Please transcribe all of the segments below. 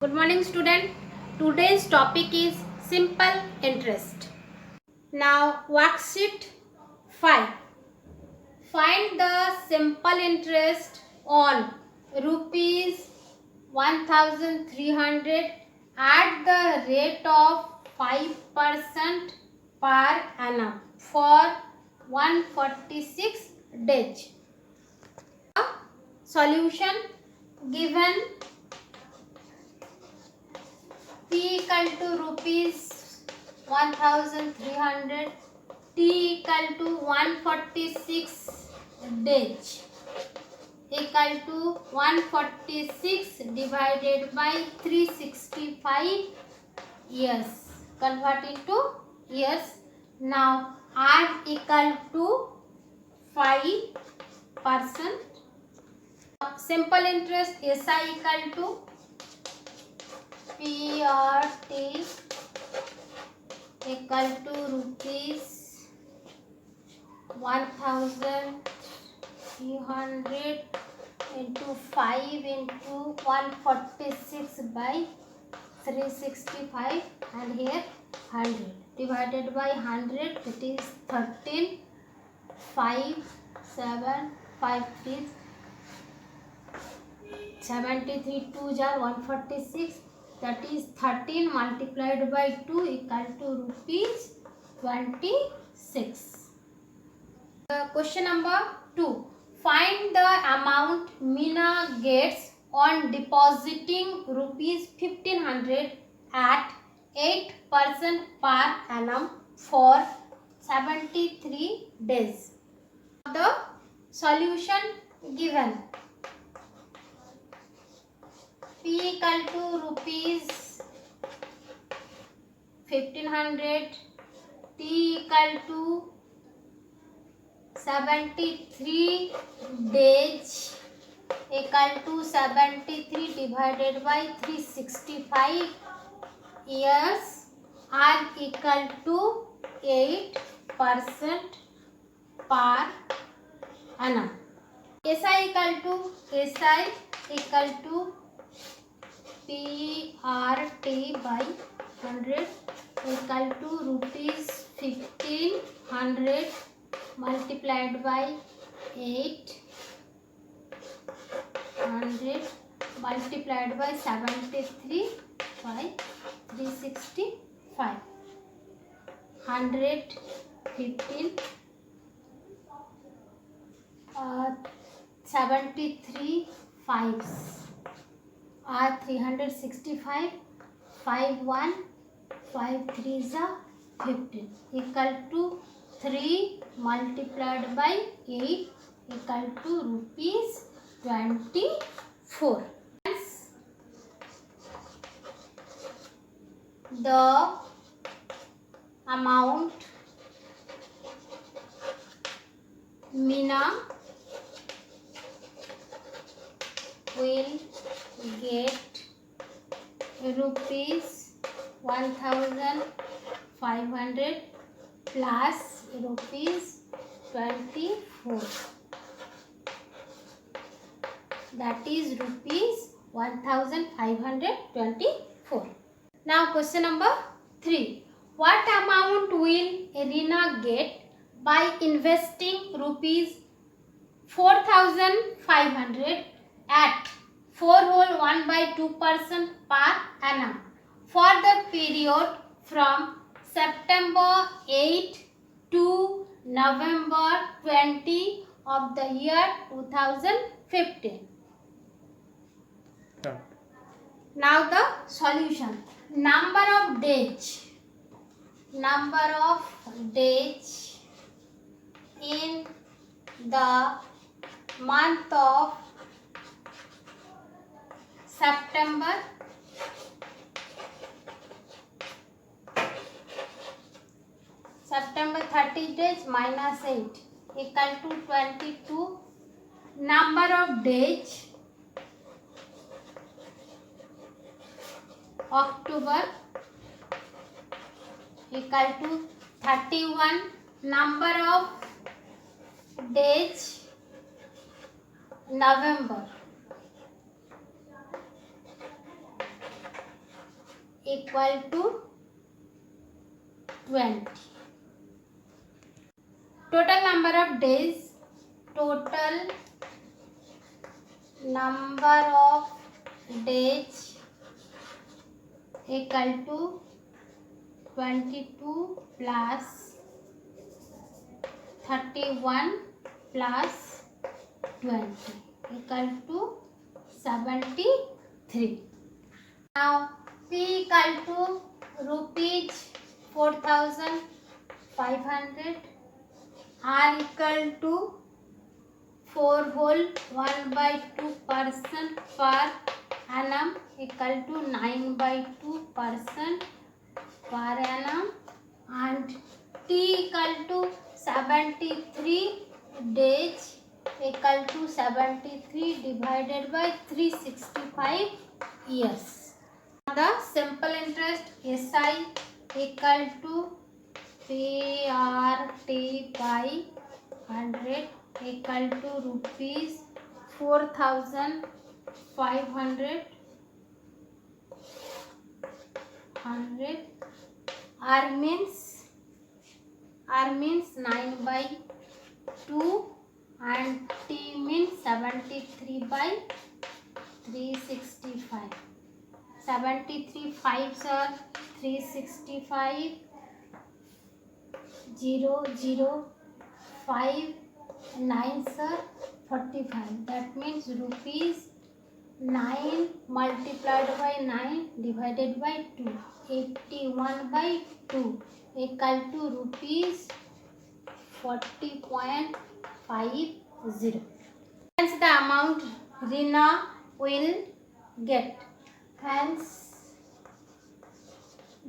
Good morning student. Today's topic is simple interest. Now worksheet 5. Find the simple interest on rupees 1300 at the rate of 5% per annum for 146 days. Solution given P equal to rupees 1300, T equal to 146 days equal to 146 divided by 365 years. Convert into years. Now R equal to 5%. Simple interest SI equal to PRT equal to rupees 1300 into 5 into 146 by 365 and here 100 divided by 100, it is 13 5 7 5 3 73 2 are 146, that is 13 multiplied by 2 equal to rupees 26. Question number 2. Find the amount Meena gets on depositing rupees 1500 at 8% per annum for 73 days. The solution given. P equal to rupees 1500, T equal to 73 days equal to 73 divided by 365 years, R equal to 8% per annum. SI equal to PRT by 100 equal to rupees 1500 multiplied by 800 multiplied by 73 by 365. 100 15 73 5s are 365, 5 1 5 3s are 15 equal to 3 multiplied by 8 equal to rupees 24. The amount Meena will get rupees 1500 plus rupees 24, that is rupees 1524. Now question number 3. What amount will Reena get by investing rupees 4500 at 4.1/2% per annum for the period from September 8 to November 20 of the year 2015. Now the solution. Number of days in the month of September. September 30 days minus 8 equal to 22. Number of days October equal to 31. Number of days November equal to 20. Total number of days. Total number of days equal to 22 plus 31 plus 20 equal to 73. Now P equal to rupees 4,500. R equal to 4 whole 1/2% per annum equal to 9/2% per annum, and T equal to 73 days equal to 73 divided by 365 years. The simple interest SI equal to PRT by 100 equal to rupees 4,500. R means 9/2 and T means 73 by 365. 73 5s are 365. 0 0 5 9s are 45. That means rupees 9 multiplied by 9 divided by 2, 81/2 equal to rupees 40.50. Hence the amount Rina will get. Hence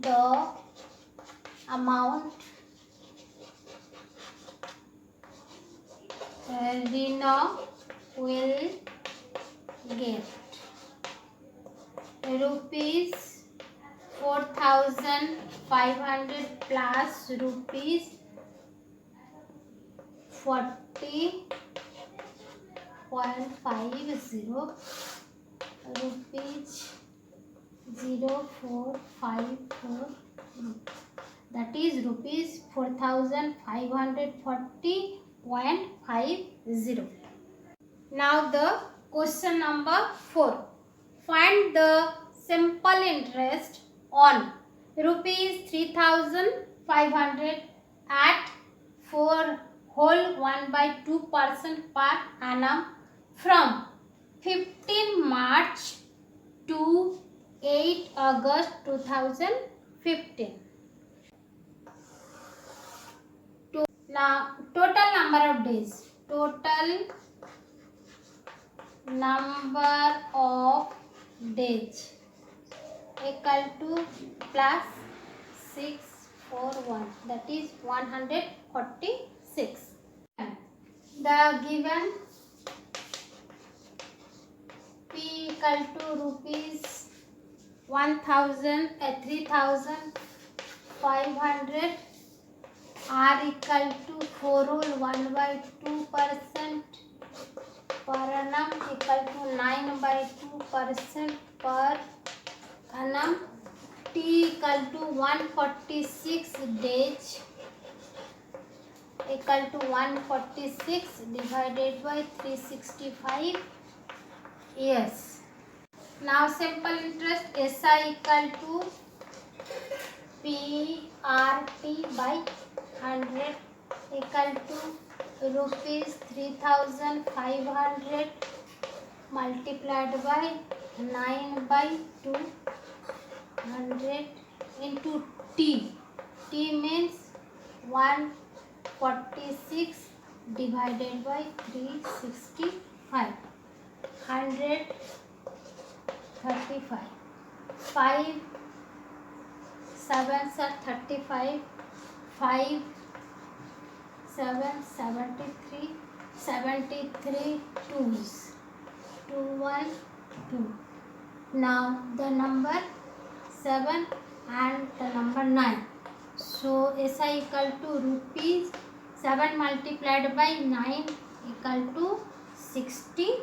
the amount Rina will get rupees 4,500 plus rupees 40.50 rupees 0454, that is rupees 4,540.50. Now the question number 4. Find the simple interest on rupees 3,500 at 4 whole 1/2% per annum from 15 March to 8 August 2015. Now total number of days. Total number of days equal to plus 641, that is 146. The given P equal to rupees 3,500. R equal to 4 whole 1/2% per annum equal to 9/2% per annum. T equal to 146 days equal to 146 divided by 365 years. Now simple interest SI equal to PRT by 100 equal to rupees 3,500 multiplied by 9/2 100 into T. T means 146 divided by 365. 135. 5 7s are 35. 5 7 73. 73 2s. 2 1 2. Now the number 7 and the number 9. So SI equal to rupees 7 multiplied by 9 equal to 65.